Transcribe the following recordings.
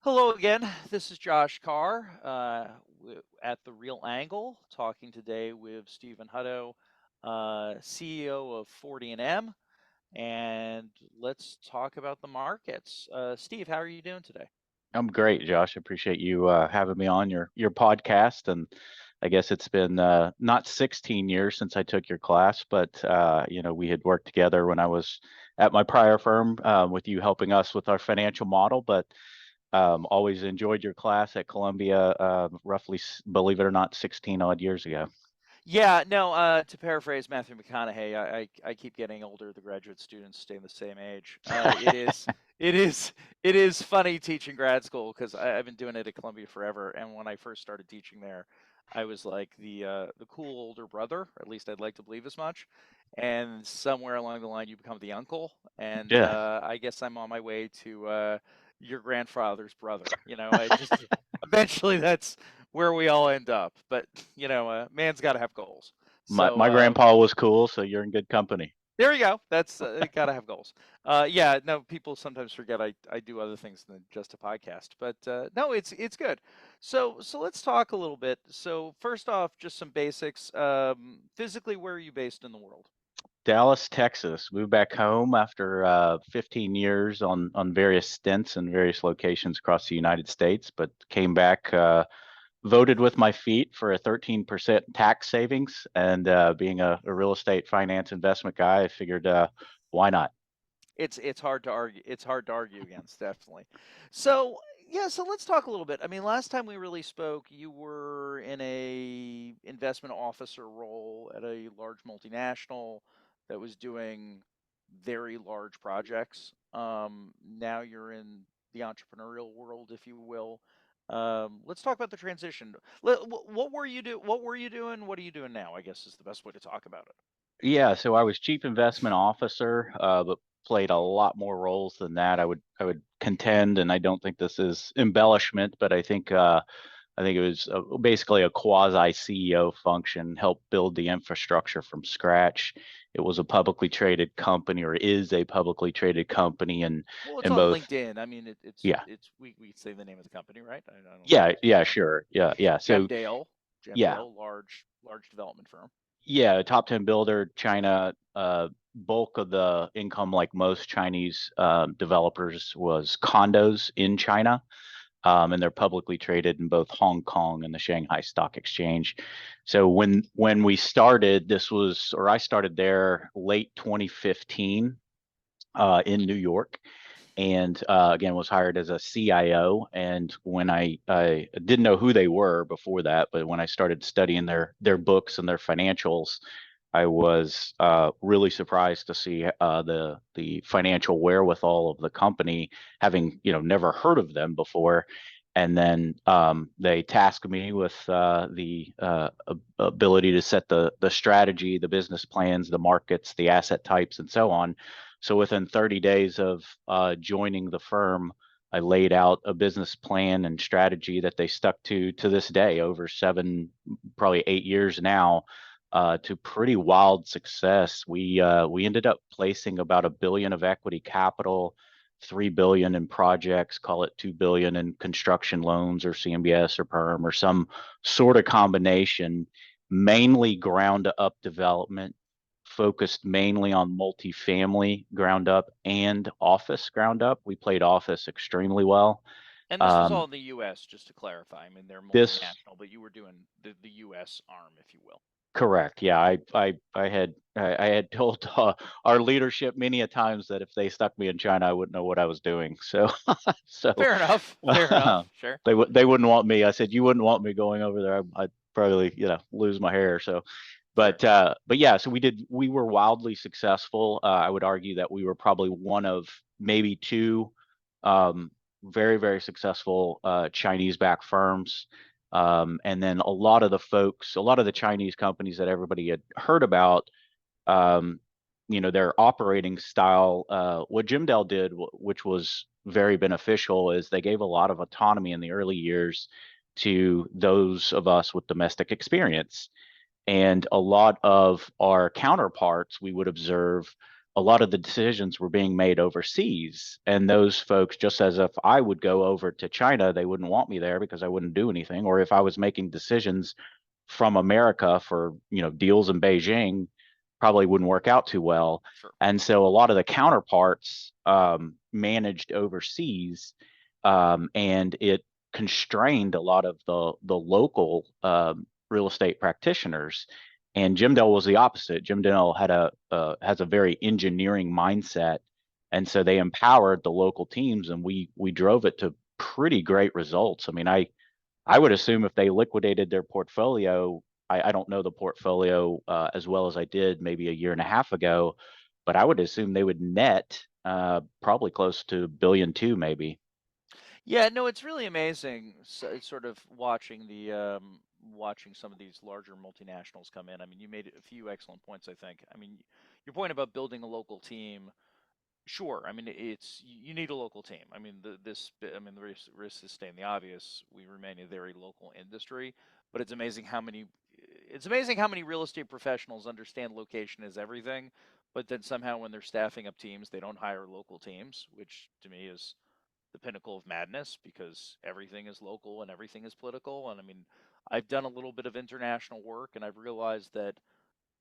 Hello again. This is Josh Carr at The Real Angle, talking today with Stephen Hutto, CEO of 40M, and let's talk about the markets. Steve, how are you doing today? I'm great, Josh. I appreciate you having me on your podcast. And I guess it's been not 16 years since I took your class, but we had worked together when I was at my prior firm with you helping us with our financial model. But always enjoyed your class at Columbia, roughly, believe it or not, 16 odd years ago. Yeah, no, to paraphrase Matthew McConaughey, I keep getting older, the graduate students stay the same age. It is it is funny teaching grad school because I've been doing it at Columbia forever, and when I first started teaching there, I was like the cool older brother, or at least I'd like to believe as much. And somewhere along the line, you become the uncle, and Yeah. I guess I'm on my way to your grandfather's brother. I just eventually that's where we all end up. But man's got to have goals. So My grandpa was cool, so you're in good company. there you go. That's got to have goals. Yeah, no, people sometimes forget I do other things than just a podcast. But no, it's good. So let's talk a little bit. So first off, just some basics. Physically, where are you based in the world? Dallas, Texas. Moved back home after 15 years on various stints in various locations across the United States, but came back, voted with my feet for a 13% tax savings, and being a real estate finance investment guy, I figured why not? It's hard to argue. It's hard to argue against, definitely. So yeah, so let's talk a little bit. I mean, last time we really spoke, you were in a investment officer role at a large multinational that was doing very large projects. Now you're in the entrepreneurial world, if you will. Let's talk about the transition. What were you do? What were you doing? What are you doing now? I guess is the best way to talk about it. Yeah, so I was chief investment officer, but played a lot more roles than that. I would contend, and I don't think this is embellishment, but I think it was basically a quasi CEO function, helped build the infrastructure from scratch. It was a publicly traded company, or is a publicly traded company, and Well, it's in on both. LinkedIn. I mean, Yeah, we say the name of the company, right? I don't think yeah, it's yeah, sure, yeah, yeah. So Gemdale, yeah, large development firm. yeah, top 10 builder, China. Bulk of the income, like most Chinese developers, was condos in China. And they're publicly traded in both Hong Kong and the Shanghai Stock Exchange. So when we started, I started there late 2015 in New York, and again was hired as a CIO. And when I didn't know who they were before that, but when I started studying their books and their financials, I was really surprised to see the financial wherewithal of the company, having never heard of them before. And then they tasked me with the ability to set the strategy, the business plans, the markets, the asset types, and so on. So within 30 days of joining the firm, I laid out a business plan and strategy that they stuck to this day, over 7, probably 8 years now, to pretty wild success. We ended up placing about $1 billion of equity capital, $3 billion in projects, call it $2 billion in construction loans or CMBS or perm or some sort of combination, mainly ground up development, focused mainly on multifamily ground up and office ground up. We played office extremely well. And this was all Um, in the U.S., just to clarify. I mean, they're this multinational, but you were doing the U.S. arm, if you will. Correct. Yeah, I had told our leadership many a times that if they stuck me in China, I wouldn't know what I was doing. So so Fair enough. Fair enough. Sure. they wouldn't want me. I said you wouldn't want me going over there. I'd probably lose my hair. So Sure. but yeah, so we were wildly successful. I would argue that we were probably one of maybe two um, very, very successful Chinese-backed firms. And then a lot of the Chinese companies that everybody had heard about, um, their operating style, what Jimdale did, which was very beneficial, is they gave a lot of autonomy in the early years to those of us with domestic experience. And a lot of our counterparts, we would observe, a lot of the decisions were being made overseas. And those folks, just as if I would go over to China, they wouldn't want me there because I wouldn't do anything. Or if I was making decisions from America for, deals in Beijing, probably wouldn't work out too well. Sure. And so a lot of the counterparts managed overseas, and it constrained a lot of the local real estate practitioners. And Gemdale was the opposite. Gemdale had has a very engineering mindset, and so they empowered the local teams, and we drove it to pretty great results. I mean, I would assume if they liquidated their portfolio, I don't know the portfolio as well as I did maybe a year and a half ago, but I would assume they would net probably close to billion two, maybe. Yeah, no, it's really amazing. So it's sort of watching watching some of these larger multinationals come in. I mean, you made a few excellent points, I think. I mean, your point about building a local team. Sure. I mean, you need a local team. I mean, I mean, the risk is stating the obvious. We remain a very local industry, but it's amazing how many real estate professionals understand location is everything, but then somehow when they're staffing up teams, they don't hire local teams, which to me is the pinnacle of madness because everything is local and everything is political. And I mean, I've done a little bit of international work and I've realized that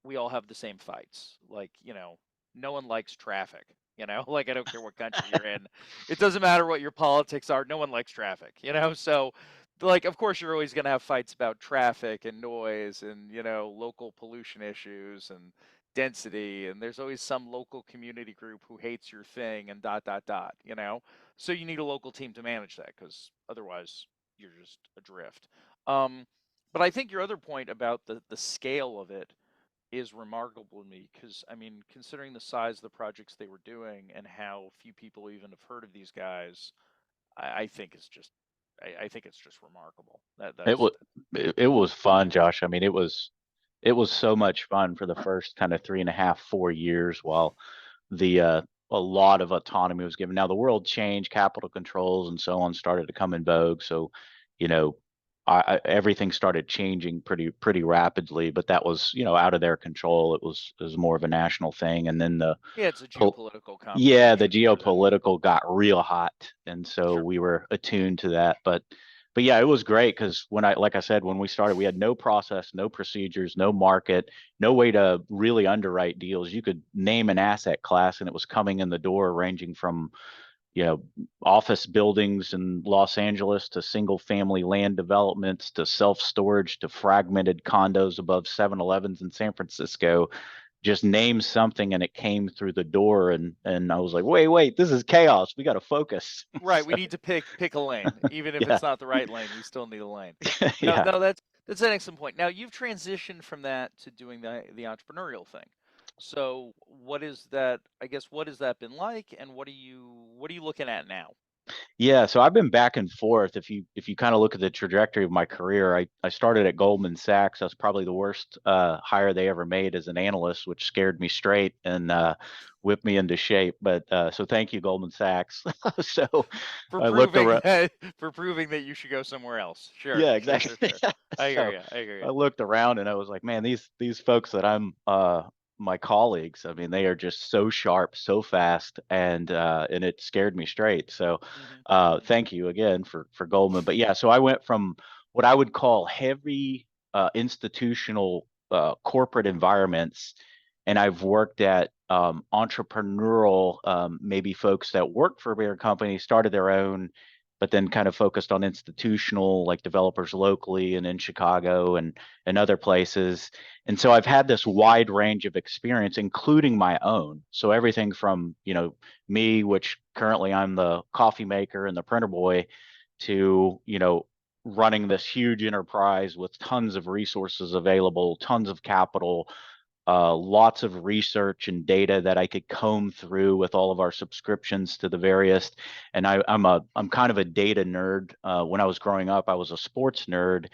we all have the same fights. Like, no one likes traffic. Like I don't care what country you're in. It doesn't matter what your politics are. No one likes traffic, So like of course you're always going to have fights about traffic and noise and, local pollution issues and density and there's always some local community group who hates your thing and dot dot dot. So you need a local team to manage that cuz otherwise you're just adrift. Um but I think your other point about the scale of it is remarkable to me because I mean, considering the size of the projects they were doing and how few people even have heard of these guys, I think I think it's just remarkable. It was it was fun, Josh. I mean, it was so much fun for the first kind of 3.5, 4 years while the a lot of autonomy was given. Now the world changed, capital controls and so on started to come in vogue. So, you know, everything started changing pretty rapidly. But that was out of their control. It was more of a national thing, and then Yeah, it's a po- geopolitical yeah, the conversation more than geopolitical got real hot, and so sure. we were attuned to that. But yeah, it was great because like I said, when we started, we had no process, no procedures, no market, no way to really underwrite deals. You could name an asset class, and it was coming in the door, ranging from you know office buildings in Los Angeles to single family land developments to self storage to fragmented condos above 7-Elevens in San Francisco. Just name something and it came through the door, and I was like, wait, this is chaos. We got to focus. Right, we So, need to pick a lane. Even if yeah. it's not the right lane, we still need a lane. No, Yeah. no, that's an excellent point. Now you've transitioned from that to doing the entrepreneurial thing. So what is that? I guess what has that been like, and what are you looking at now? Yeah, so I've been back and forth. If you kind of look at the trajectory of my career, I started at Goldman Sachs. That's probably the worst hire they ever made as an analyst, which scared me straight and whipped me into shape. But so thank you, Goldman Sachs. So For I looked proving around. that for proving that you should go somewhere else. Sure, Yeah, sure, sure, exactly. sure. I hear So you. I hear I you. looked around and I was like, man, these folks that I'm my colleagues, I mean, they are just so sharp, so fast, and it scared me straight. So Hmm. Hmm. thank you again for Goldman. But yeah, so I went from what I would call heavy institutional corporate environments, and I've worked at entrepreneurial, maybe folks that work for a bigger company, started their own, but then kind of focused on institutional, like developers locally and in Chicago and other places. And so I've had this wide range of experience, including my own. So everything from me, which currently I'm the coffee maker and the printer boy, to running this huge enterprise with tons of resources available, tons of capital, lots of research and data that I could comb through with all of our subscriptions to the various. And I'm kind of a data nerd. When I was growing up, I was a sports nerd,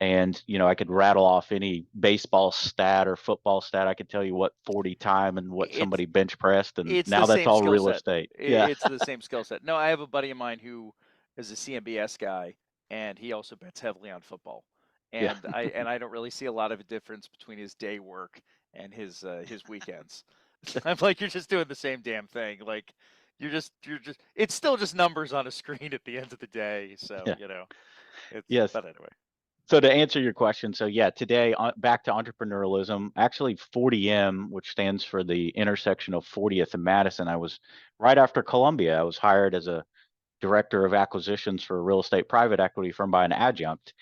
and I could rattle off any baseball stat or football stat. I could tell you what 40 time and what It's somebody bench pressed, and it's the now that's same all skill real set. estate. Yeah, It's the same skill set. No, I have a buddy of mine who is a CMBS guy, and he also bets heavily on football. yeah. And I don't really see a lot of a difference between his day work and his weekends. I'm like, you're just doing the same damn thing. Like, you're just. It's still just numbers on a screen at the end of the day. So Yeah. it's. Yes. But anyway. So to answer your question, so yeah, today back to entrepreneurialism. Actually, 40M, which stands for the intersection of 40th and Madison. I was right after Columbia. I was hired as a director of acquisitions for a real estate private equity firm by an adjunct,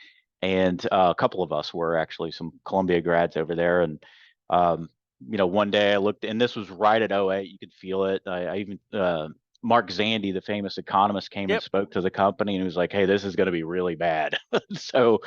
and a couple of us were actually some Columbia grads over there. And um, one day I looked, and this was right at '08. You could feel it. I even Mark Zandi, the famous economist, came and Yep. spoke to the company, and he was like, "Hey, this is going to be really bad." so,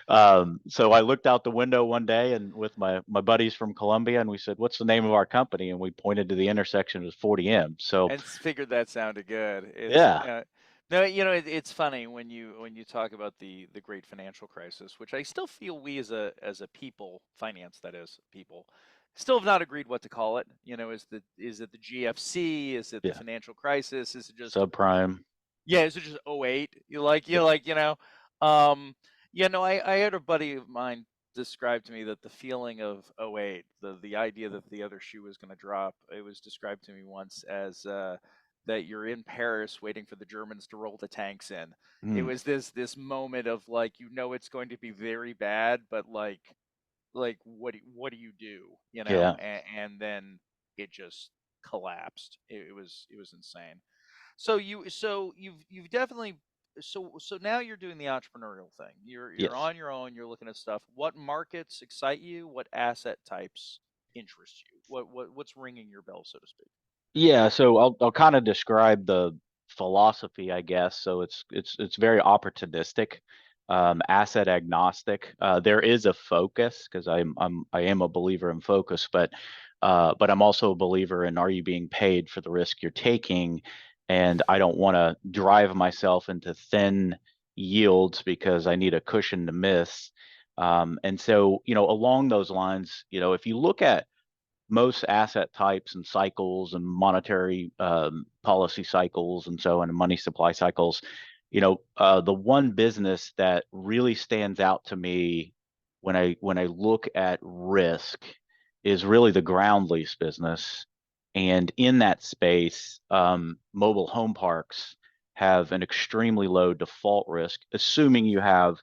so I looked out the window one day, and with my buddies from Columbia, and we said, "What's the name of our company?" And we pointed to the intersection as 40M. So, And figured that sounded good. It's yeah, no, it's funny when you talk about the great financial crisis, which I still feel we as a people, finance that is people, still have not agreed what to call it. Is it the GFC? Is it the yeah, financial crisis? Is it just subprime. yeah, is it just '08? Yeah. um, I had a buddy of mine describe to me that the feeling of '08, the idea that the other shoe was going to drop, it was described to me once as that you're in Paris waiting for the Germans to roll the tanks in. It Mm, was this moment of like it's going to be very bad, but like what do you do? yeah. And then it just collapsed. It was insane. So you've definitely so now you're doing the entrepreneurial thing. You're Yes. on your own. You're looking at stuff. What markets excite you? What asset types interest you? What's ringing your bell, so to speak? Yeah, so I'll kind of describe the philosophy, I guess. So it's very opportunistic, asset agnostic. There is a focus because I am a believer in focus, but I'm also a believer in, are you being paid for the risk you're taking? And I don't want to drive myself into thin yields because I need a cushion to miss. And so, along those lines, if you look at most asset types and cycles and monetary policy cycles and so on, and money supply cycles, the one business that really stands out to me when I look at risk is really the ground lease business. And in that space, mobile home parks have an extremely low default risk, assuming you have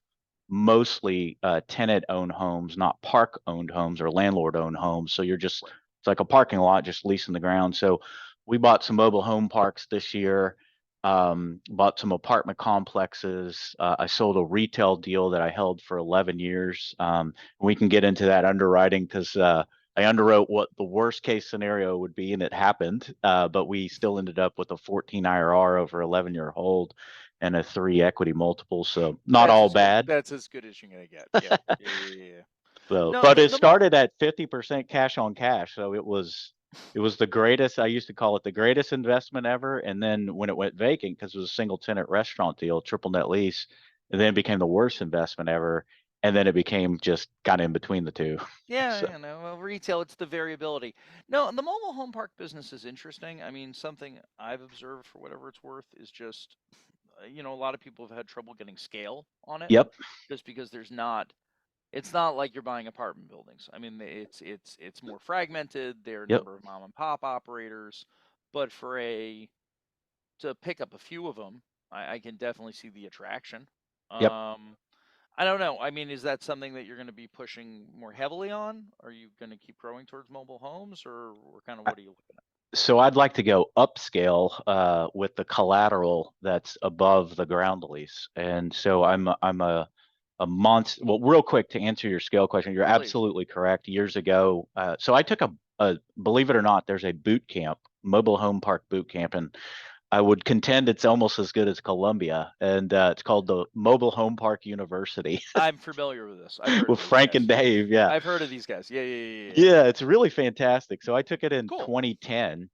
mostly tenant-owned homes, not park-owned homes or landlord-owned homes. So Right. it's like a parking lot, just leasing the ground. So we bought some mobile home parks this year, bought some apartment complexes. I sold a retail deal that I held for 11 years. We can get into that underwriting because I underwrote what the worst case scenario would be, and it happened. But we still ended up with a 14 IRR over 11-year hold and a 3 equity multiple. So not That's all as good. bad. That's as good as you're gonna get. Yep. Yeah. Yeah. Yeah. Yeah. So, No, but the it the mo- started at 50% cash on cash. So it was the greatest. I used to call it the greatest investment ever. And then when it went vacant, because it was a single tenant restaurant deal, triple net lease, and then it became the worst investment ever. And then it became just kind of in between the two. So, yeah, well, retail, it's the variability. No, the mobile home park business is interesting. I mean, something I've observed for whatever it's worth is just a lot of people have had trouble getting scale on it yep, just because it's not like you're buying apartment buildings. I mean, it's more fragmented. There are a yep, number of mom and pop operators, but to pick up a few of them, I can definitely see the attraction. yep. Um, I don't know. I mean, is that something that you're going to be pushing more heavily on? Are you going to keep growing towards mobile homes, or kind of what are you looking So I'd like to go upscale with the collateral that's above the ground lease. And so I'm a month. Well, real quick to answer your scale question, you're at? Please. absolutely correct. Years ago, so I took a believe it or not, there's a boot camp, mobile home park boot camp, and I would contend it's almost as good as Columbia, and it's called the Mobile Home Park University I'm familiar with this. I've heard of with these Frank and guys. Dave. Yeah, I've heard of these guys. Yeah, yeah, yeah, yeah. Yeah. yeah, it's really fantastic. So I took it in Cool. 2010.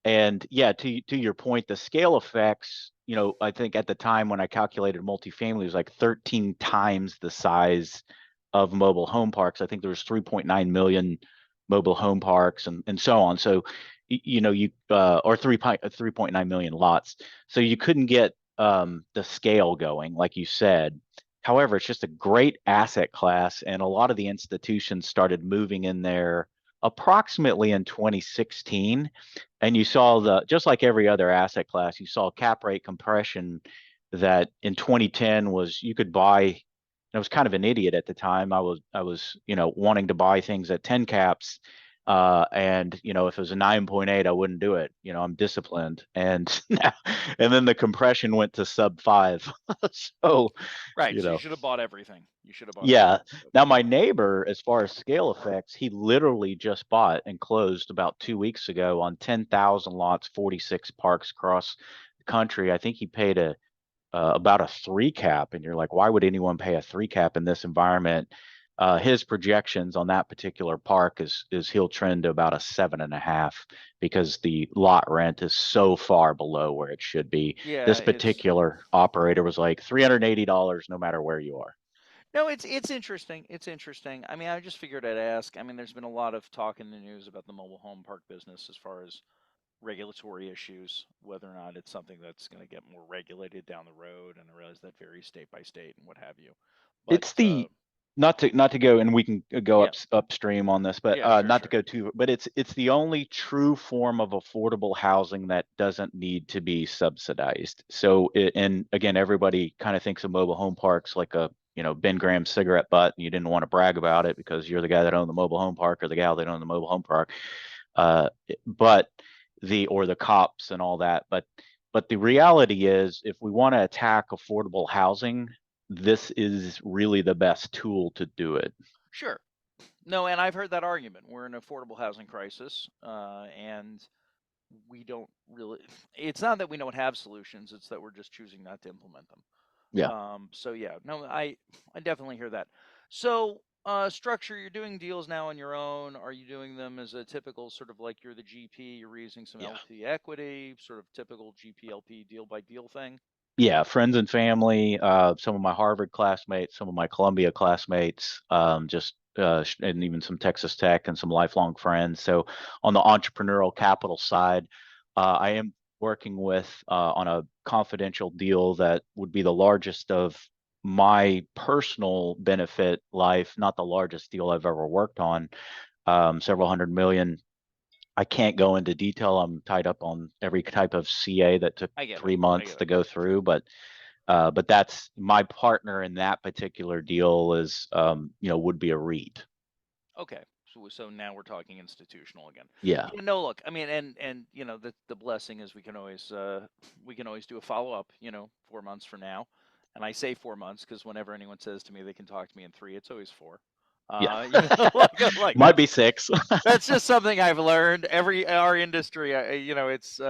And yeah, to your point, the scale effects, I think at the time when I calculated multifamily, it was like 13 times the size of mobile home parks. I think there was 3.9 million mobile home parks and so on. So, you or 3.9 million lots. So you couldn't get the scale going, like you said. However, it's just a great asset class, and a lot of the institutions started moving in there approximately in 2016. And you saw just like every other asset class, you saw cap rate compression that in 2010 was you could buy. I was kind of an idiot at the time. I was wanting to buy things at 10 caps. And if it was a 9.8, I wouldn't do it. I'm disciplined. And and then the compression went to sub five. So, Right. you So you know, should have bought everything. You should have bought yeah. everything. Now my neighbor, as far as scale effects, he literally just bought and closed about 2 weeks ago on 10,000 lots, 46 parks across the country. I think he paid about a three cap, and you're like, why would anyone pay a three cap in this environment? His projections on that particular park is he'll trend to about a 7.5 because the lot rent is so far below where it should be. Yeah, This it's particular operator was like $380 no matter where you are. no, it's interesting. It's interesting. I mean, I just figured I'd ask. I mean, there's been a lot of talk in the news about the mobile home park business as far as regulatory issues, whether or not it's something that's going to get more regulated down the road, and I realize that varies state by state and what have you. But It's the not to go, and we can go yeah, upstream on this, but yeah, sure, not to sure, go too, but it's the only true form of affordable housing that doesn't need to be subsidized. So and again, everybody kind of thinks of mobile home parks like a Ben Graham cigarette butt, and you didn't want to brag about it because you're the guy that owned the mobile home park or the gal that owned the mobile home park. uh, but or the cops and all that. But the reality is, if we want to attack affordable housing, this is really the best tool to do it. sure. No, and I've heard that argument. We're in an affordable housing crisis, and we don't really. It's not that we don't have solutions; it's that we're just choosing not to implement them. Yeah. So yeah, no, I definitely hear that. So structure, you're doing deals now on your own. Are you doing them as a typical sort of like you're the GP, you're raising some Yeah. LP equity, sort of typical GP LP deal by deal thing? Yeah, friends and family, some of my Harvard classmates, some of my Columbia classmates, and even some Texas Tech and some lifelong friends. So on the entrepreneurial capital side, I am working with on a confidential deal that would be the largest of my personal benefit life, not the largest deal I've ever worked on, several hundred million. I can't go into detail. I'm tied up on every type of CA that took I get it. three I months get to it. go through, but that's my partner in that particular deal is would be a REIT. Okay. So now we're talking institutional again. Yeah. Yeah, no, look, I mean, and the blessing is we can always do a follow up, 4 months from now, and I say 4 months because whenever anyone says to me they can talk to me in three, it's always four. Yeah. Like Might be six. that's just something I've learned. Our industry, it's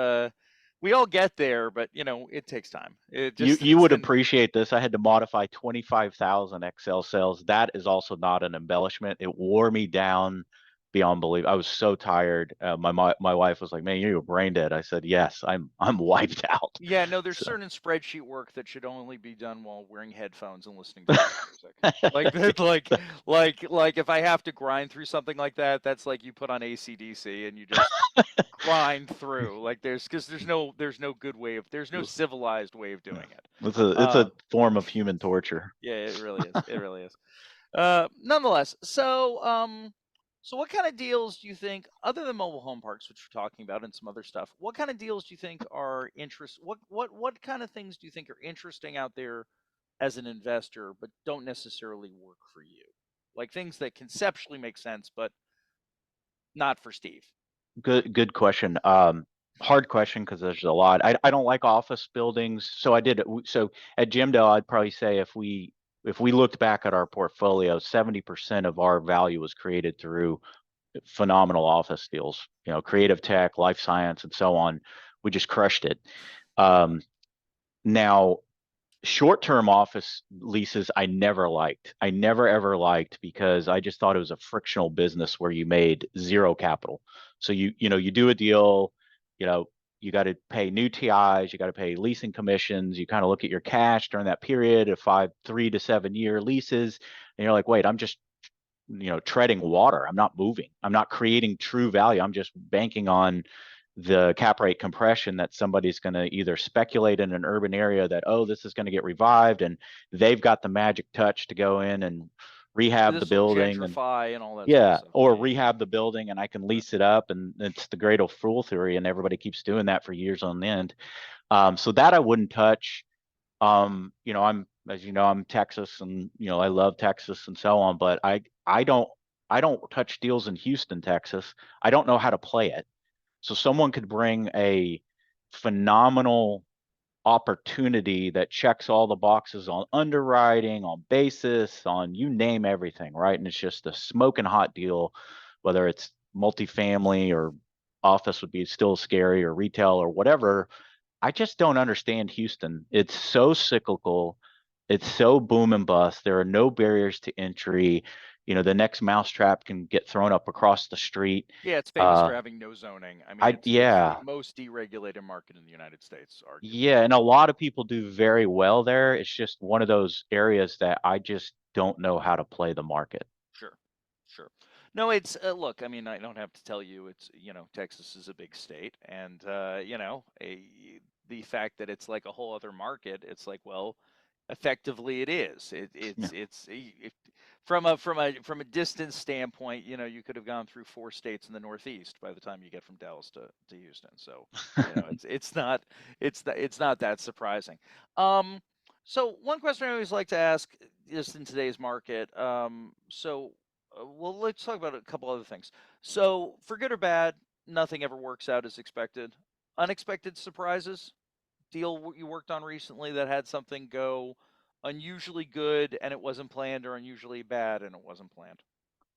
we all get there, but it takes time. It You just you it's would the appreciate this. I had to modify 25,000 Excel cells. That is also not an embellishment. It wore me down beyond belief. I was so tired. My wife was like, "Man, you're brain dead." I said, "Yes, I'm wiped out." Yeah, no, there's So certain spreadsheet work that should only be done while wearing headphones and listening to rock music. Like that, like if I have to grind through something like that, that's like you put on AC/DC and you just grind through. Like because there's no good way of there's no civilized way of doing it. it's Uh, a form of human torture. yeah, it really is. It really is. Nonetheless, so what kind of deals do you think, other than mobile home parks, which we're talking about, and some other stuff, what kind of deals do you think are interest? What kind of things do you think are interesting out there as an investor, but don't necessarily work for you? Like things that conceptually make sense, but not for Steve. Good question. Hard question because there's a lot. I don't like office buildings, so I did. So at Gemdale, I'd probably say if we looked back at our portfolio, 70% of our value was created through phenomenal office deals. Creative tech, life science, and so on. We just crushed it. Um, Now short-term office leases I never liked. I never ever liked because I just thought it was a frictional business where you made zero capital. So you do a deal, you know, you got to pay new TIs, you got to pay leasing commissions, you kind of look at your cash during that period of 3 to 7 year leases, and you're like, wait, I'm just treading water. I'm not moving. I'm not creating true value. I'm just banking on the cap rate compression that somebody's going to either speculate in an urban area that, oh, this is going to get revived, and they've got the magic touch to go in and rehab the This will building and gentrify and all that sort of yeah, stuff. or Yeah, yeah, yeah. rehab the building and I can Right. lease it up and it's the great old fool theory and everybody keeps doing that for years on end. So that I wouldn't touch. I'm as you know, I'm Texas and I love Texas and so on, but I don't touch deals in Houston, Texas. I don't know how to play it. So someone could bring a phenomenal opportunity that checks all the boxes on underwriting, on basis, on you name everything, right? And it's just a smoking hot deal, whether it's multifamily or office would be still scary or retail or whatever. I just don't understand Houston. It's so cyclical. It's so boom and bust. There are no barriers to entry. The next mousetrap can get thrown up across the street. Yeah, it's famous for Uh, having no zoning. I mean, I it's the yeah, most deregulated market in the United States, arguably. yeah, and a lot of people do very well there. It's just one of those areas that I just don't know how to play the market. Sure, sure. No, it's look. I mean, I don't have to tell you. It's Texas is a big state, and the fact that it's like a whole other market. It's like, well, effectively, it is. Yeah. From a distance standpoint, you could have gone through 4 states in the Northeast by the time you get from Dallas to Houston. So, it's not that surprising. Um, so one question I always like to ask, just in today's market. Well, let's talk about a couple other things. So, for good or bad, nothing ever works out as expected. Unexpected surprises. Deal you worked on recently that had something go unusually good and it wasn't planned, or unusually bad and it wasn't planned.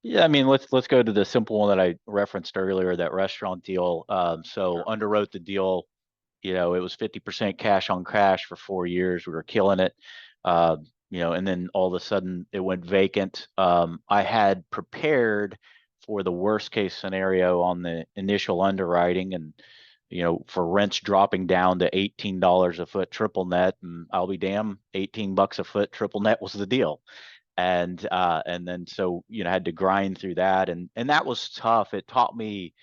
Yeah, I mean, let's go to the simple one that I referenced earlier, that restaurant deal. So Sure. underwrote the deal. It was 50% cash on cash for 4 years. We were killing it. Uh, and then all of a sudden it went vacant. I had prepared for the worst case scenario on the initial underwriting and, for rents dropping down to $18 a foot triple net, and I'll be damn, $18 a foot triple net was the deal. And then so had to grind through that, and that was tough. It taught me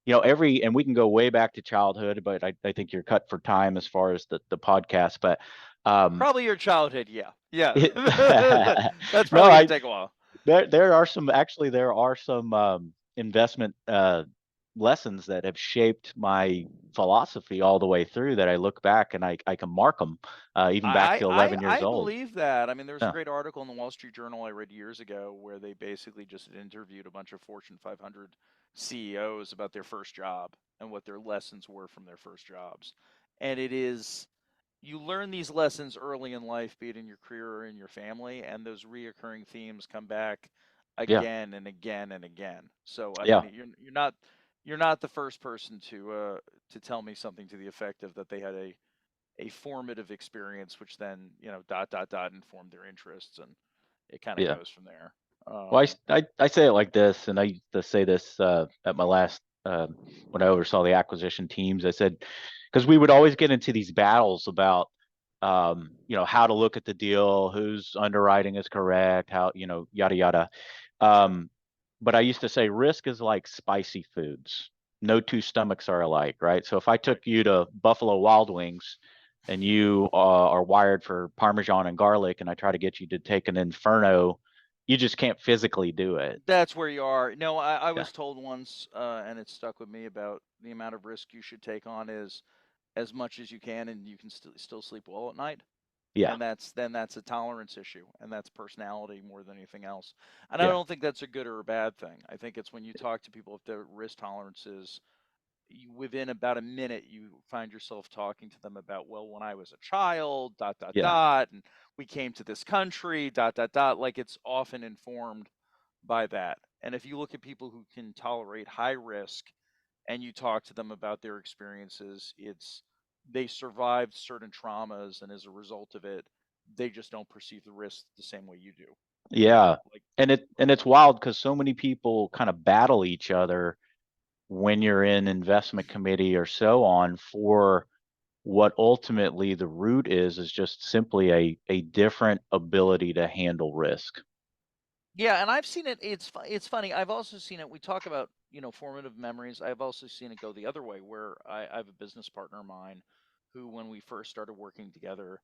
and we can go way back to childhood, but I think you're cut for time as far as the podcast. But um, Probably your childhood, yeah. Yeah. it, That's no, probably going to take a while. there are some investment lessons that have shaped my philosophy all the way through that I look back and I can mark them even back I to I 11 I years I old. believe that. I mean, there was a Yeah, great article in the Wall Street Journal I read years ago where they basically just interviewed a bunch of Fortune 500 CEOs about their first job and what their lessons were from their first jobs. And it is, you learn these lessons early in life, be it in your career or in your family, and those reoccurring themes come back yeah, again and again and again. So I mean, yeah, you're not the first person to tell me something to the effect of that they had a formative experience, which then dot dot dot informed their interests, and it kind of yeah. goes from there. Well, Um, I say it like this, and I used to say this at my last when I oversaw the acquisition teams. I said because we would always get into these battles about how to look at the deal, whose underwriting is correct, how yada yada. sure, Um, but I used to say risk is like spicy foods. No two stomachs are alike, right? So if I right. took you to Buffalo Wild Wings and you are wired for Parmesan and garlic, and I try to get you to take an Inferno, you just can't physically do it. That's where you are. No, I Yeah. was told once, and it stuck with me, about the amount of risk you should take on is as much as you can, and you can still sleep well at night. Yeah. And that's a tolerance issue, and that's personality more than anything else. And I Yeah. don't think that's a good or a bad thing. I think it's when you talk to people, if their risk tolerance is, within about a minute you find yourself talking to them about, well, when I was a child, dot dot Yeah. dot, and we came to this country, dot dot dot, like it's often informed by that. And if you look at people who can tolerate high risk and you talk to them about their experiences, it's, they survived certain traumas, and as a result of it, they just don't perceive the risk the same way you do. Yeah. Like, And it's wild because so many people kind of battle each other when you're in investment committee or so on for what ultimately the root is just simply a different ability to handle risk. yeah, and I've seen it. It's funny. I've also seen it. We talk about formative memories. I've also seen it go the other way, where I have a business partner of mine who, when we first started working together,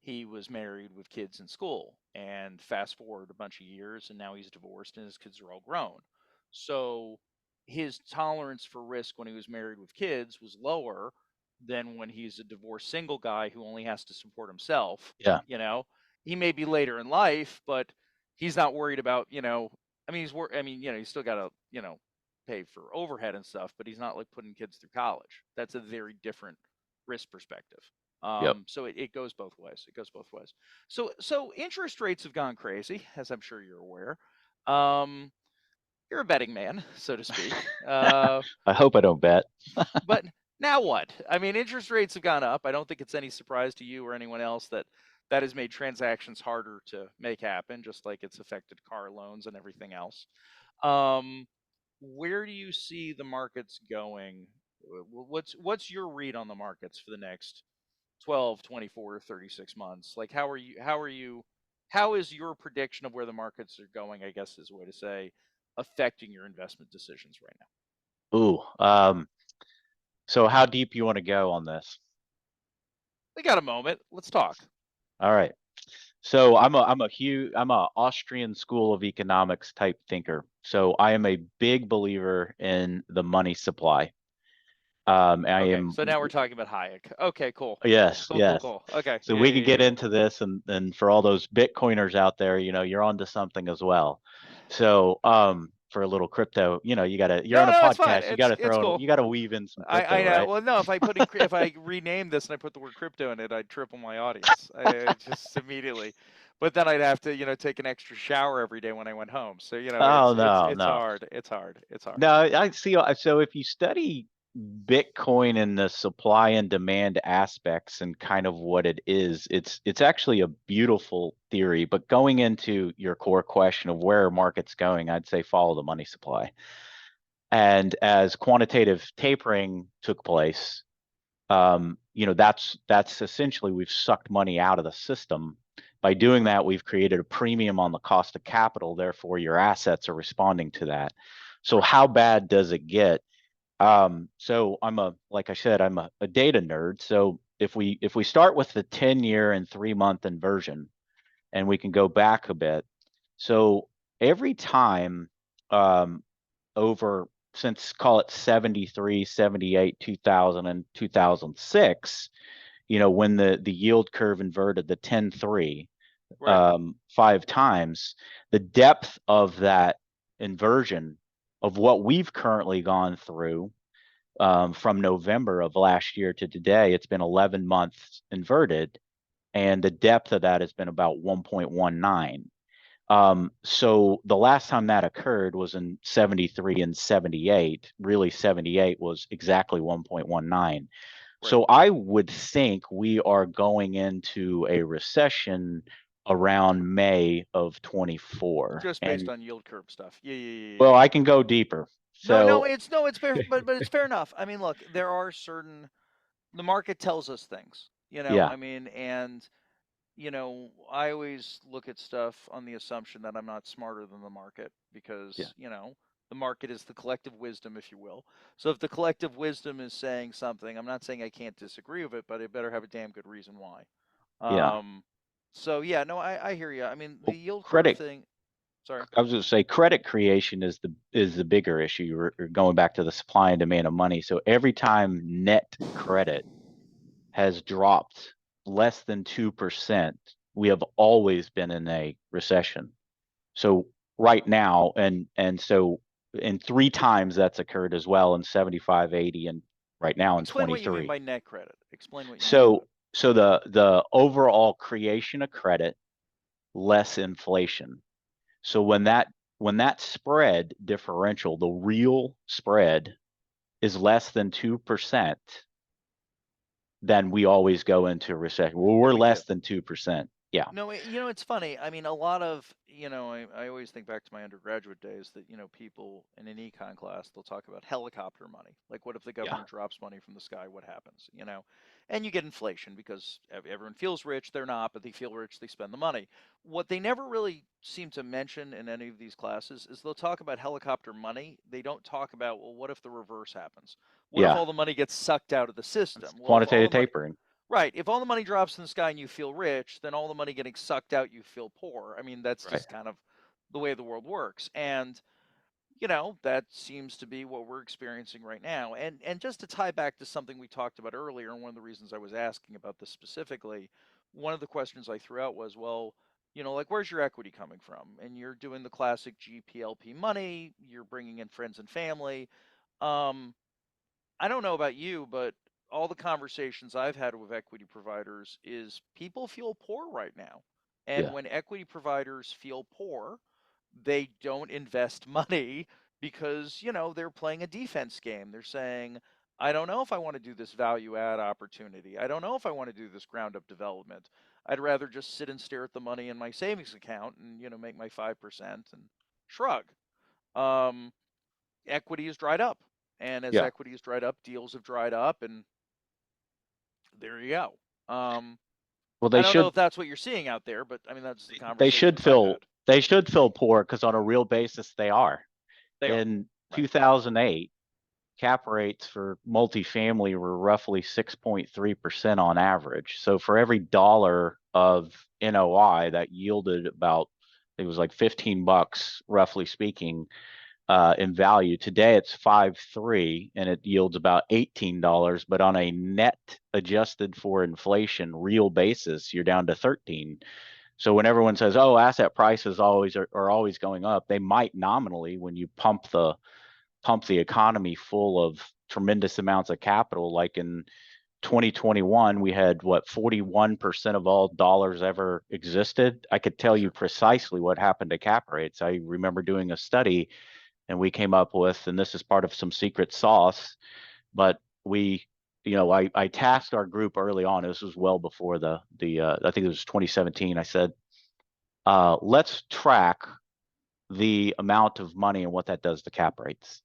he was married with kids in school, and fast forward a bunch of years and now he's divorced and his kids are all grown. So his tolerance for risk when he was married with kids was lower than when he's a divorced single guy who only has to support himself. Yeah. you know he may be later in life, but he's not worried about, I mean, he's still got to, pay for overhead and stuff, but he's not like putting kids through college. That's a very different risk perspective. Yep. So it goes both ways. It goes both ways. So interest rates have gone crazy, as I'm sure you're aware. Um, you're a betting man, so to speak. I hope I don't bet. But now what? I mean, interest rates have gone up. I don't think it's any surprise to you or anyone else that that has made transactions harder to make happen, just like it's affected car loans and everything else. Um, where do you see the markets going? What's your read on the markets for the next 12, 24, 36 months? Like how is your prediction of where the markets are going, I guess is a way to say, affecting your investment decisions right now? Ooh. So how deep you want to go on this? We got a moment. Let's talk. All right. So I'm a Austrian School of Economics type thinker. So I am a big believer in the money supply. I Okay, am so now we're talking about Hayek. Okay, cool. Yes, Cool, cool, yes. cool. Okay. So Yeah, we can yeah, get yeah, into this, and for all those Bitcoiners out there, you're onto something as well. So for a little crypto, you're No, on a no, it's fine. podcast, It's you cool. gotta weave in some I crypto, know. right? Well, no, if I rename this and I put the word crypto in it, I'd triple my audience. I just immediately. But then I'd have to, take an extra shower every day when I went home. So, Oh no, it's no. hard. It's hard. It's hard. No, I see. So if you study Bitcoin and the supply and demand aspects and kind of what it is, it's actually a beautiful theory. But going into your core question of where are markets going, I'd say follow the money supply. And as quantitative tapering took place, that's essentially we've sucked money out of the system. By doing that, we've created a premium on the cost of capital. Therefore, your assets are responding to that. So Right. how bad does it get? So like I said, I'm a data nerd. So if we start with the 10-year and 3-month inversion, and we can go back a bit. So every time um, over since call it 73, 78, 2000, and 2006, when the yield curve inverted the 10-3 Right. 5 times, the depth of that inversion of what we've currently gone through from November of last year to today, it's been 11 months inverted, and the depth of that has been about 1.19. So the last time that occurred was in 73 and 78. Really, 78 was exactly 1.19. Right. So I would think we are going into a recession around May of 24. Just based And on yield curve stuff. Yeah, yeah, yeah, well, yeah, I yeah. can go deeper. No, no, So it's fair, but it's fair enough. I mean, look, there are certain the market tells us things, yeah, I mean, and I always look at stuff on the assumption that I'm not smarter than the market yeah, because, the market is the collective wisdom, if you will. So if the collective wisdom is saying something, I'm not saying I can't disagree with it, but it better have a damn good reason why. yeah. Um, so yeah, no, I hear you. I mean, the Well, yield curve credit thing. Sorry. I was going to say credit creation is the bigger issue. You're going back to the supply and demand of money. So every time net credit has dropped less than 2%, we have always been in a recession. So right now, and so in 3 times that's occurred as well in 75, 80, and right now in Explain what you mean 23. by net credit. Explain what you mean by So so the overall creation of credit less inflation. So when that spread differential, the real spread is less than 2%, then we always go into a recession. Well, then we're we do. less than 2%. Yeah. No, it's funny. I mean, a lot of, I always think back to my undergraduate days that, people in an econ class, they'll talk about helicopter money. Like, what if the Yeah. government drops money from the sky? What happens? And you get inflation because everyone feels rich. They're not, but they feel rich. They spend the money. What they never really seem to mention in any of these classes is they'll talk about helicopter money. They don't talk about, well, what if the reverse happens? What if Yeah. all the money gets sucked out of the system? It's Well, if all the quantitative money, tapering. Right. If all the money drops in the sky and you feel rich, then all the money getting sucked out, you feel poor. I mean, that's Right. just kind of the way the world works. And that seems to be what we're experiencing right now. And just to tie back to something we talked about earlier, and one of the reasons I was asking about this specifically, one of the questions I threw out was, well, like where's your equity coming from? And you're doing the classic GPLP money, you're bringing in friends and family. Um, I don't know about you, but all the conversations I've had with equity providers is people feel poor right now. And Yeah. when equity providers feel poor, they don't invest money because, they're playing a defense game. They're saying, I don't know if I want to do this value add opportunity. I don't know if I want to do this ground up development. I'd rather just sit and stare at the money in my savings account and, make my 5% and shrug. Um, Equity is dried up. And as Yeah. equity is dried up, deals have dried up, and there you go. Well, I they don't know should if that's what you're seeing out there, but I mean, that's the they should conversations I've feel had. they should feel poor because on a real basis they are. They are. In Right. 2008, cap rates for multifamily were roughly 6.3% on average. So for every dollar of NOI that yielded about, it was like 15 bucks, roughly speaking, in value. Today it's 5.3 and it yields about $18, but on a net adjusted for inflation real basis, you're down to 13. So when everyone says, "Oh, asset prices are always going up," they might nominally when you pump the economy full of tremendous amounts of capital. Like in 2021, we had what 41% of all dollars ever existed. I could tell you Sure. precisely what happened to cap rates. I remember doing a study and we came up with, and this is part of some secret sauce, but I tasked our group early on. This was well before the I think it was 2017. I said, let's track the amount of money and what that does to cap rates.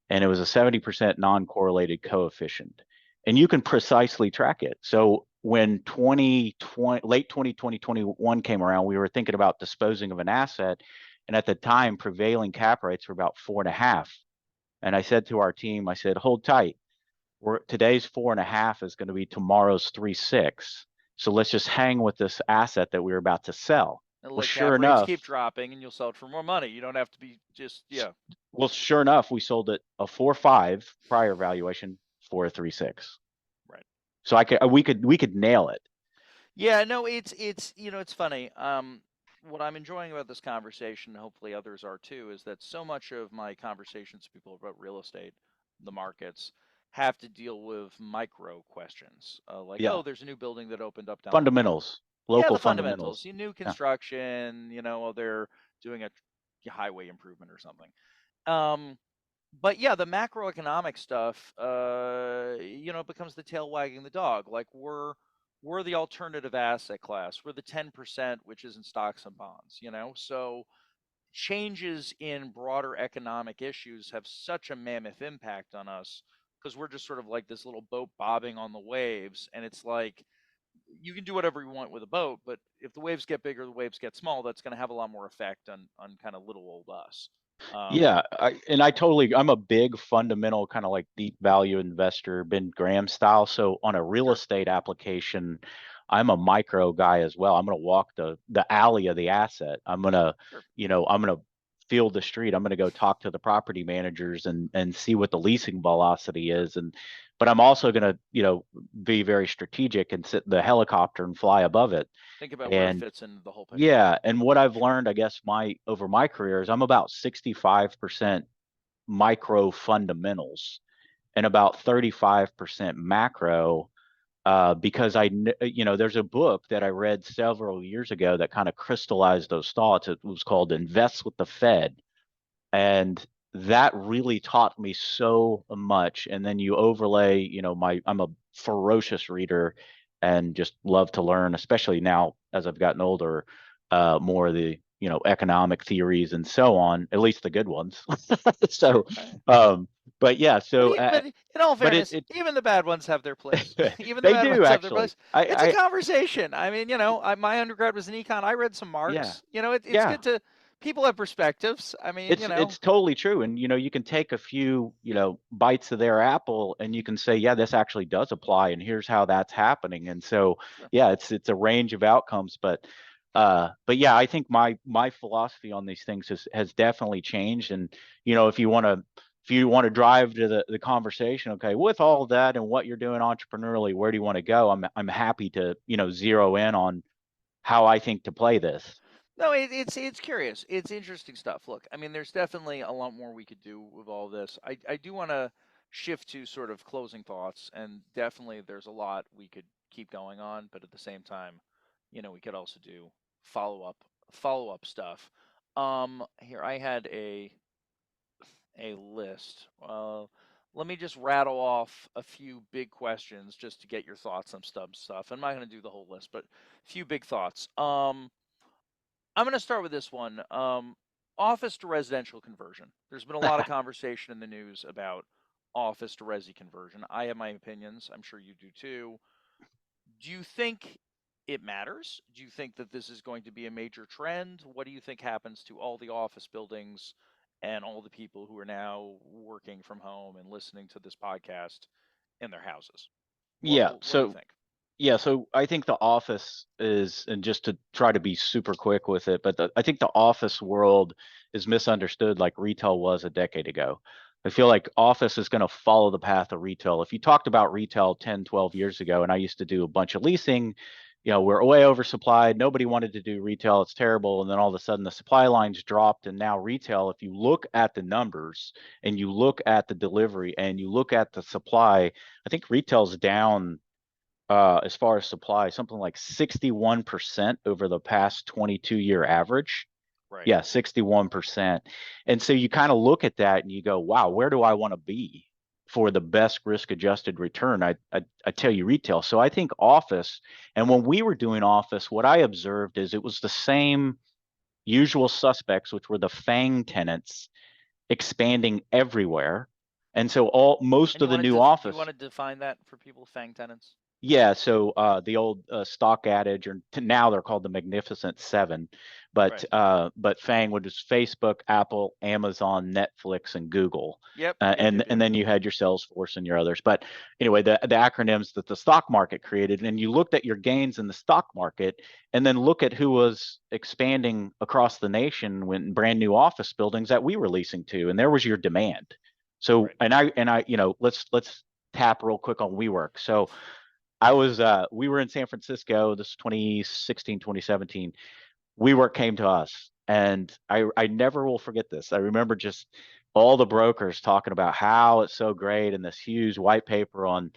And it was a 70% non-correlated coefficient. And you can precisely track it. So when 2020, late 2020, 21 came around, we were thinking about disposing of an asset. And at the time, prevailing cap rates were about 4.5. And I said to our team, I said, hold tight. Today's 4.5 is going to be tomorrow's 3.6. So let's just hang with this asset that we were about to sell. And Well, let sure cap rates enough, keep dropping and you'll sell it for more money. You don't have to be just, yeah. Sure enough, we sold it a 4.5 prior valuation for a 3.6. Right. So we could nail it. Yeah, no, it's funny. What I'm enjoying about this conversation, hopefully others are too, is that so much of my conversations with people about real estate, the markets, have to deal with micro questions. Like, Yeah, oh, there's a new building that opened up down the road. fundamentals, Yeah, local the fundamentals. fundamentals. New Yeah, construction, they're doing a highway improvement or something. Um, but yeah, the macroeconomic stuff, becomes the tail wagging the dog. Like we're the alternative asset class. We're the 10%, which is in stocks and bonds. So changes in broader economic issues have such a mammoth impact on us because we're just sort of like this little boat bobbing on the waves. And it's like you can do whatever you want with a boat, but if the waves get bigger, the waves get small, that's going to have a lot more effect on kind of little old us. Um, yeah. I'm a big fundamental kind of like deep value investor, Ben Graham style. So on a real sure, estate application, I'm a micro guy as well. I'm going to walk the alley of the asset. sure. I'm going to feel the street. I'm going to go talk to the property managers and see what the leasing velocity is. But I'm also going to, be very strategic and sit in the helicopter and fly above it. Think about where it And fits into the whole picture. yeah, and what I've Sure. learned, I guess, over my career is I'm about 65% micro fundamentals and about 35% macro. Because there's a book that I read several years ago that kind of crystallized those thoughts. It was called Invest with the Fed, and that really taught me so much. And then you overlay, I'm a ferocious reader and just love to learn, especially now as I've gotten older, more of the economic theories and so on, at least the good ones. Sure. So but yeah, so But in all but it fairness, it even the bad ones have their place. Even the they bad do ones have their actually. place. It's a conversation. I mean, my undergrad was in econ. I read some Yeah, Marx. It's yeah, good to people have perspectives. I mean, It's totally true. And you can take a few, bites of their apple and you can say, yeah, this actually does apply and here's how that's happening. And so, sure. yeah, it's a range of outcomes, but yeah, I think my philosophy on these things has definitely changed. And if you want to drive to the conversation, okay, with all of that and what you're doing entrepreneurially, where do you want to go? I'm happy to, zero in on how I think to play this. No, it's curious. It's interesting stuff. Look, I mean, there's definitely a lot more we could do with all this. I do want to shift to sort of closing thoughts, and definitely there's a lot we could keep going on, but at the same time, we could also do follow up follow up stuff. Here I had a list. Let me just rattle off a few big questions just to get your thoughts on stuff. I'm not going to do the whole list, but a few big thoughts. I'm going to start with this one. Office to residential conversion. There's been a lot of conversation in the news about office to resi conversion. I have my opinions. I'm sure you do too. Do you think it matters? Do you think that this is going to be a major trend? What do you think happens to all the office buildings and all the people who are now working from home and listening to this podcast in their houses? What Yeah. what do you So think? Yeah, so I think the office is, and just to try to be super quick with it, but I think the office world is misunderstood like retail was a decade ago. I feel like office is going to follow the path of retail. If you talked about retail 10, 12 years ago, and I used to do a bunch of leasing, we're way oversupplied. Nobody wanted to do retail. It's terrible. And then all of a sudden the supply lines dropped. And now retail, if you look at the numbers and you look at the delivery and you look at the supply, I think retail's down as far as supply, something like 61% over the past 22-year average. Right. Yeah, 61%. And so you kind of look at that and you go, wow, where do I want to be for the best risk adjusted return? I tell you retail. So I think office, and when we were doing office, what I observed is it was the same usual suspects, which were the FANG tenants expanding everywhere. And so most And of you the want new to you want office. to define that for people, Fang tenants? Yeah, so the old stock adage, or now they're called the Magnificent Seven, Right. but FANG, which is Facebook, Apple, Amazon, Netflix, and Google, Yep. Yep. and Yep. and Yep. then you had your Salesforce and your others. But anyway, the acronyms that the stock market created, and you looked at your gains in the stock market, and then look at who was expanding across the nation when brand new office buildings that we were leasing to, and there was your demand. So, Right. and I, let's tap real quick on WeWork. So we were in San Francisco, this is 2016, 2017. WeWork came to us and I never will forget this. I remember just all the brokers talking about how it's so great and this huge white paper on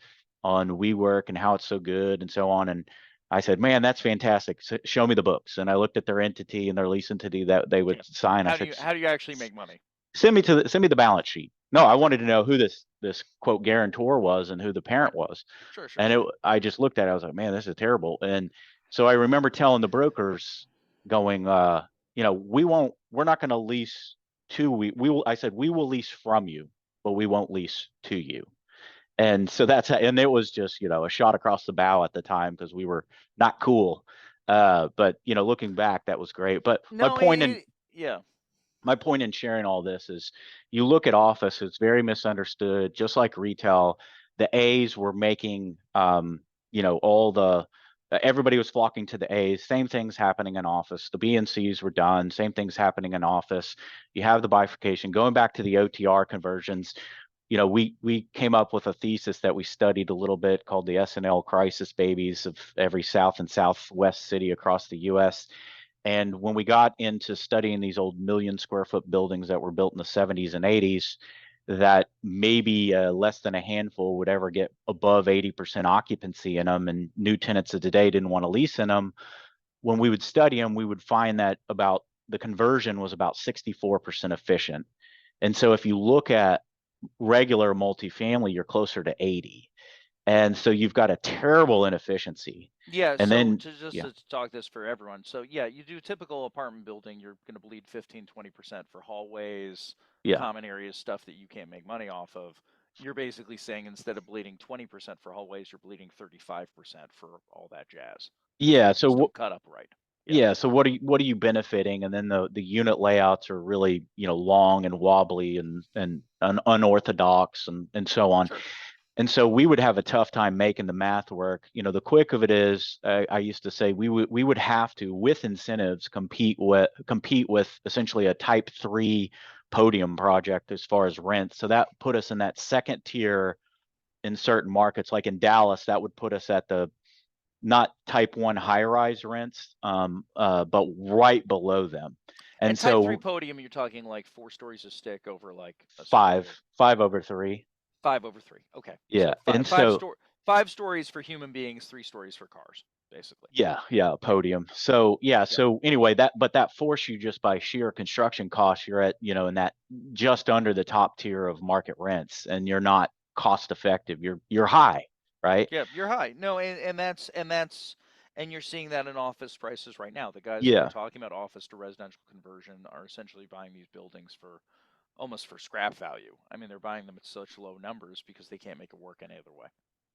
WeWork and how it's so good and so on. And I said, man, that's fantastic. Show me the books. And I looked at their entity and their lease entity that they would Yeah. sign. I How do said, you how do you actually make money? send me the balance sheet. No, I Sure. wanted to know who this quote guarantor was and who the Right. parent was. Sure. Sure. And Sure. I just looked at it. I was like, man, this is terrible. And so I remember telling the brokers, going, we're not going to lease to we will. I said we will lease from you, but we won't lease to you. And so and it was just a shot across the bow at the time because we were not cool. But looking back, that was great. But No. Yeah. my point in sharing all this is you look at office, it's very misunderstood, just like retail. The A's were making, all everybody was flocking to the A's. Same things happening in office. The B and C's were done. Same things happening in office. You have the bifurcation. Going back to the OTR conversions, we came up with a thesis that we studied a little bit called the S&L crisis babies of every South and Southwest city across the U.S. And when we got into studying these old million square foot buildings that were built in the 70s and 80s, that maybe less than a handful would ever get above 80% occupancy in them, and new tenants of today didn't want to lease in them. When we would study them, we would find that about the conversion was about 64% efficient. And so if you look at regular multifamily, you're closer to 80. And so you've got a terrible inefficiency. Yeah, And so then, to just yeah, to talk this for everyone. So yeah, you do typical apartment building, you're going to bleed 15-20% for hallways, yeah. common areas, stuff that you can't make money off of. You're basically saying instead of bleeding 20% for hallways, you're bleeding 35% for all that jazz because Yeah. you just don't cut up right. Yeah, Yeah, so what are you benefiting? And then the unit layouts are really, long and wobbly and unorthodox and so on. sure. And so we would have a tough time making the math work. The quick of it is, I used to say we would have to, with incentives, compete with essentially a type three podium project as far as rent. So that put us in that second tier in certain markets, like in Dallas, that would put us at the not type one high rise rents, but right below them. And And type 3 so podium, you're talking like 4 stories of stick over like a five, story of five over three. 5 over 3. Okay. Yeah. So And so 5 stories for human beings, 3 stories for cars, basically. yeah, podium. So yeah, Yep. so anyway, that force you just by sheer construction costs, you're at, in that just under the top tier of market rents, and you're not cost effective. You're high, right? Yeah, you're high. No, and you're seeing that in office prices right now. The guys that are Yeah. talking about office to residential conversion are essentially buying these buildings for almost for scrap value. I mean, they're buying them at such low numbers because they can't make it work any other way.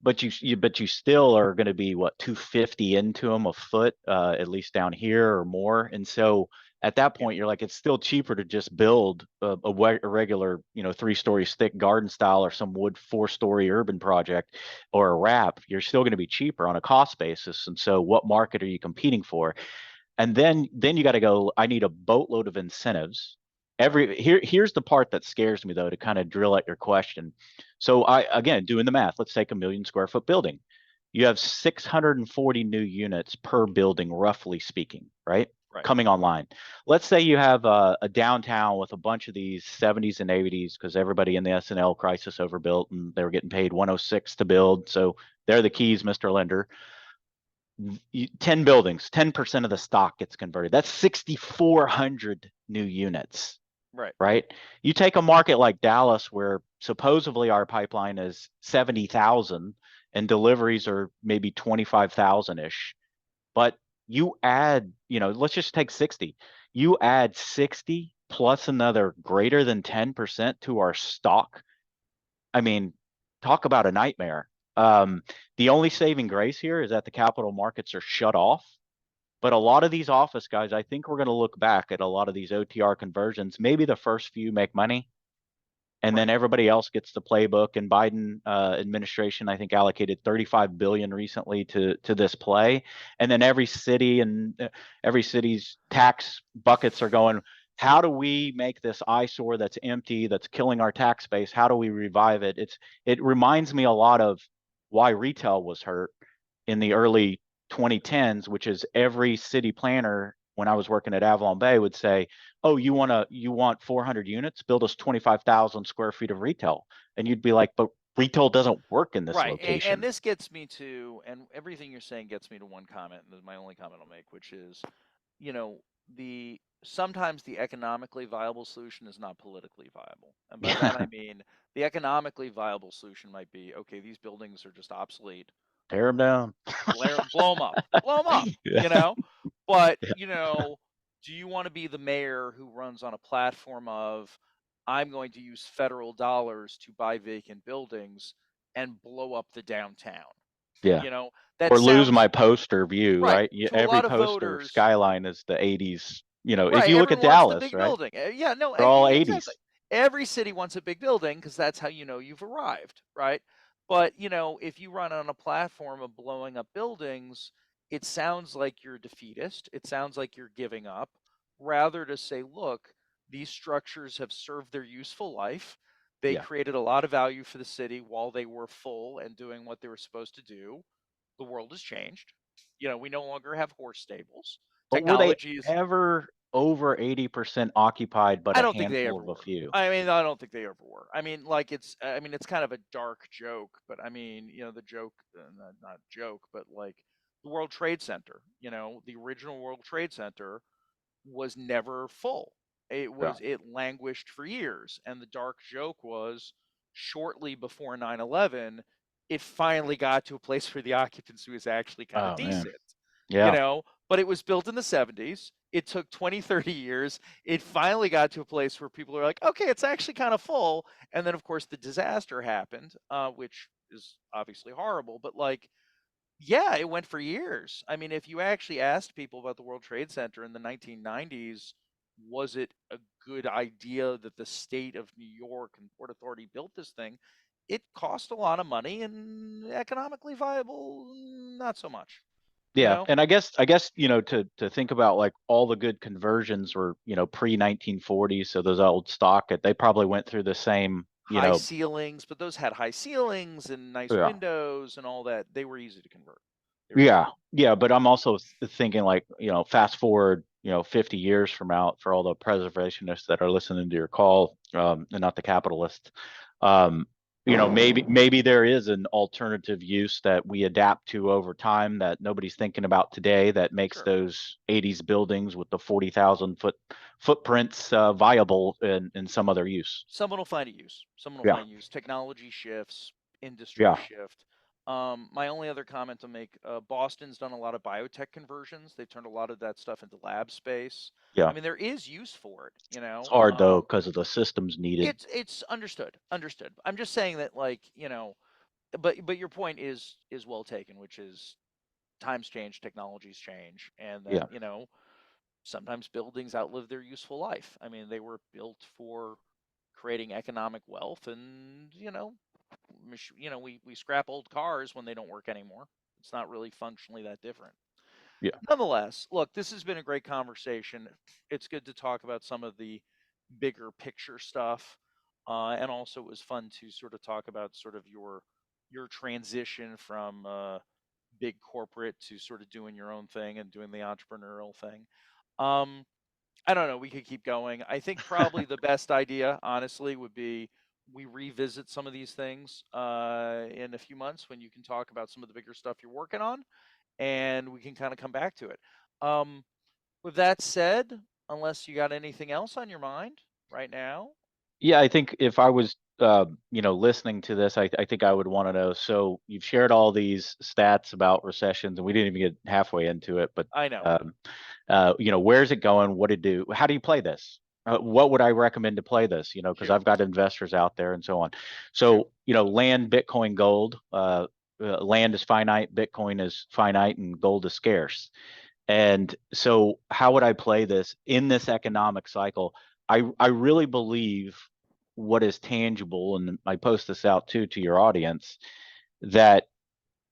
But you still are going to be what, 250 into them a foot, at least down here or more. And so at that Yeah. point, you're like, it's still cheaper to just build a regular, 3-story stick garden style or some wood 4-story urban project or a wrap. You're still going to be cheaper on a cost basis. And so what market are you competing for? And then you got to go, I need a boatload of incentives. Right. Here's the part that scares me, though, to kind of drill at your question. So I, again, doing the math, let's take a 1 million square foot building. You have 640 new units per building, roughly speaking, right? Right. Coming online. Let's say you have a downtown with a bunch of these 70s and 80s, because everybody in the S&L crisis overbuilt and they were getting paid 106 to build. So they're the keys, Mr. Lender. 10 buildings, 10% of the stock gets converted. That's 6,400 new units, Right. right? You take a market like Dallas, where supposedly our pipeline is 70,000 and deliveries are maybe 25,000 ish. But you add, let's just take 60. You add 60 plus another greater than 10% to our stock. I mean, talk about a nightmare. The only saving grace here is that the capital markets are shut off. But a lot of these office guys, I think we're going to look back at a lot of these OTR conversions. Maybe the first few make money, and then Right. everybody else gets the playbook. And Biden administration, I think, allocated 35 billion recently to this play. And then every city's tax buckets are going, how do we make this eyesore that's empty, that's killing our tax base? How do we revive it? It reminds me a lot of why retail was hurt in the early 2010s, which is every city planner when I was working at Avalon Bay would say, oh, you want 400 units, build us 25,000 square feet of retail. And you'd be like, but retail doesn't work in this Right. And location. this gets me to, and everything you're saying gets me to one comment, and this is my only comment I'll make, which is, you know, the sometimes the economically viable solution is not politically viable. And by that I Yeah. mean the economically viable solution might be, okay, these buildings are just obsolete. Tear them down. Blow them up. Blow them up, Yeah. you know? But, Yeah. do you want to be the mayor who runs on a platform of, I'm going to use federal dollars to buy vacant buildings and blow up the downtown? Yeah. You know, that Or lose sounds my poster view, right right? to a Every lot of poster voters. skyline is the 80s. If Right, you look at everyone wants the Dallas, big right? building. Yeah, no, They're all exactly. 80s. Every city wants a big building because that's how you know you've arrived, right? But, if you run on a platform of blowing up buildings, it sounds like you're defeatist. It sounds like you're giving up, rather to say, look, these structures have served their useful life. They Yeah. created a lot of value for the city while they were full and doing what they were supposed to do. The world has changed. We no longer have horse stables. But were they Technology is ever over 80% occupied, but I a don't think they handful ever of a were. few? I don't think they ever were. It's kind of a dark joke, but the joke, not joke, but like the World Trade Center, the original World Trade Center was never full. Yeah. It languished for years. And the dark joke was shortly before 9/11, it finally got to a place where the occupancy was actually kind of Oh man. decent, Yeah. but it was built in the 70s. It took 20, 30 years. It finally got to a place where people are like, okay, it's actually kind of full. And then, of course, the disaster happened, which is obviously horrible. But like, Yeah, it went for years. I mean, if you actually asked people about the World Trade Center in the 1990s, was it a good idea that the state of New York and Port Authority built this thing? It cost a lot of money and economically viable, not so much, you Yeah, know? and I guess to think about like all the good conversions were pre 1940, so those old stock they probably went through the same High ceilings, but those had high ceilings and nice yeah. windows and all that. They were easy to convert. They were easy. Yeah, yeah, but I'm also thinking like, fast forward, 50 years from out for all the preservationists that are listening to your call, and not the capitalists. Um, maybe there is an alternative use that we adapt to over time that nobody's thinking about today that makes Sure. those 80s buildings with the 40,000 footprints viable in some other use. Someone will find a use. Someone will Yeah, find use. Technology shifts, industry yeah, shift. My only other comment to make: Boston's done a lot of biotech conversions. They've turned a lot of that stuff into lab space. I yeah. mean, there is use for it. It's hard though because of the systems needed. It's understood. Understood. I'm just saying that, like, but your point is well taken, which is times change, technologies change, and that Yeah, sometimes buildings outlive their useful life. I mean, they were built for creating economic wealth, and we scrap old cars when they don't work anymore. It's not really functionally that different. yeah. Nonetheless, look, this has been a great conversation. It's good to talk about some of the bigger picture stuff, and also it was fun to sort of talk about sort of your transition from big corporate to sort of doing your own thing and doing the entrepreneurial thing. Um, I don't know. We could keep going. I think probably the best idea, honestly, would be we revisit some of these things in a few months when you can talk about some of the bigger stuff you're working on, and we can kind of come back to it. Um, with that said, unless you got anything else on your mind right now, Yeah, I think if I was, listening to this, I think I would want to know. So you've shared all these stats about recessions, and we didn't even get halfway into it. But I know. um, where's it going? What to do? How do you play this? What would I recommend to play this? Because Shoot, I've got investors out there and so on. shoot. So land, Bitcoin, gold. Land is finite, Bitcoin is finite, and gold is scarce. And so, how would I play this in this economic cycle? I really believe what is tangible, and I post this out too to your audience, that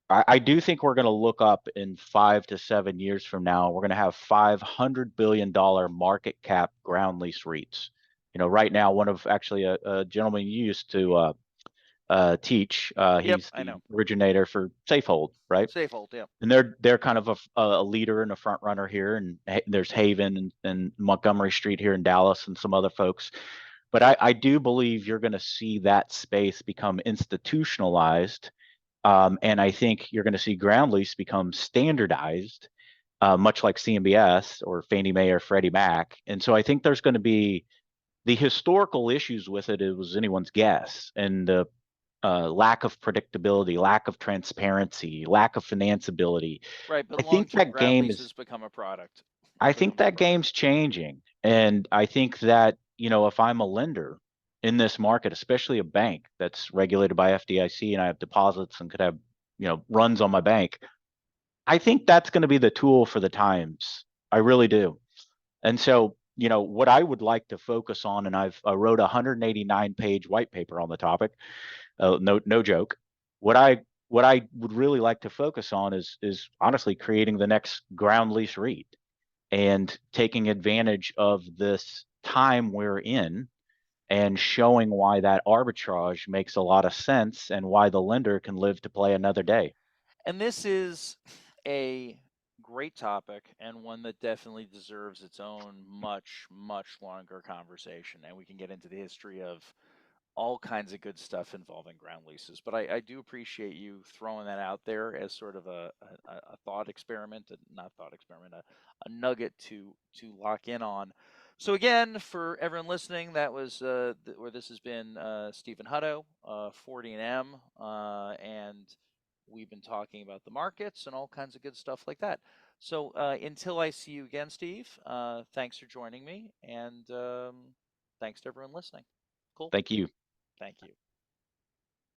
I do think we're going to look up in 5 to 7 years from now. We're going to have $500 billion market cap ground lease REITs. Right now, one of actually a gentleman you used to teach. Yep, He's I the know. originator for Safehold, right? Safe hold. Yep. And they're kind of a leader and a front runner here. And there's Haven and Montgomery Street here in Dallas and some other folks. But I do believe you're going to see that space become institutionalized. And I think you're going to see ground lease become standardized, much like CMBS or Fannie Mae or Freddie Mac. And so I think there's going to be the historical issues with it. It was anyone's guess, and the lack of predictability, lack of transparency, lack of financeability. Right, but I think long-term that ground game is leases become a product. I think Becomes a that product. game's changing. And I think that, if I'm a lender in this market, especially a bank that's regulated by FDIC and I have deposits and could have, runs on my bank, I think that's going to be the tool for the times. I really do. And so, what I would like to focus on, and I wrote a 189-page white paper on the topic, no joke. What I would really like to focus on is honestly creating the next ground lease REIT and taking advantage of this time we're in and showing why that arbitrage makes a lot of sense and why the lender can live to play another day. And this is a great topic and one that definitely deserves its own much, much longer conversation. And we can get into the history of all kinds of good stuff involving ground leases. But I do appreciate you throwing that out there as sort of a thought experiment, not thought experiment, a nugget to lock in on. So again, for everyone listening, that was where this has been Stephen Hutto, 40 and M, and we've been talking about the markets and all kinds of good stuff like that. So until I see you again, Steve, thanks for joining me, and thanks to everyone listening. Cool. Thank you. Thank you.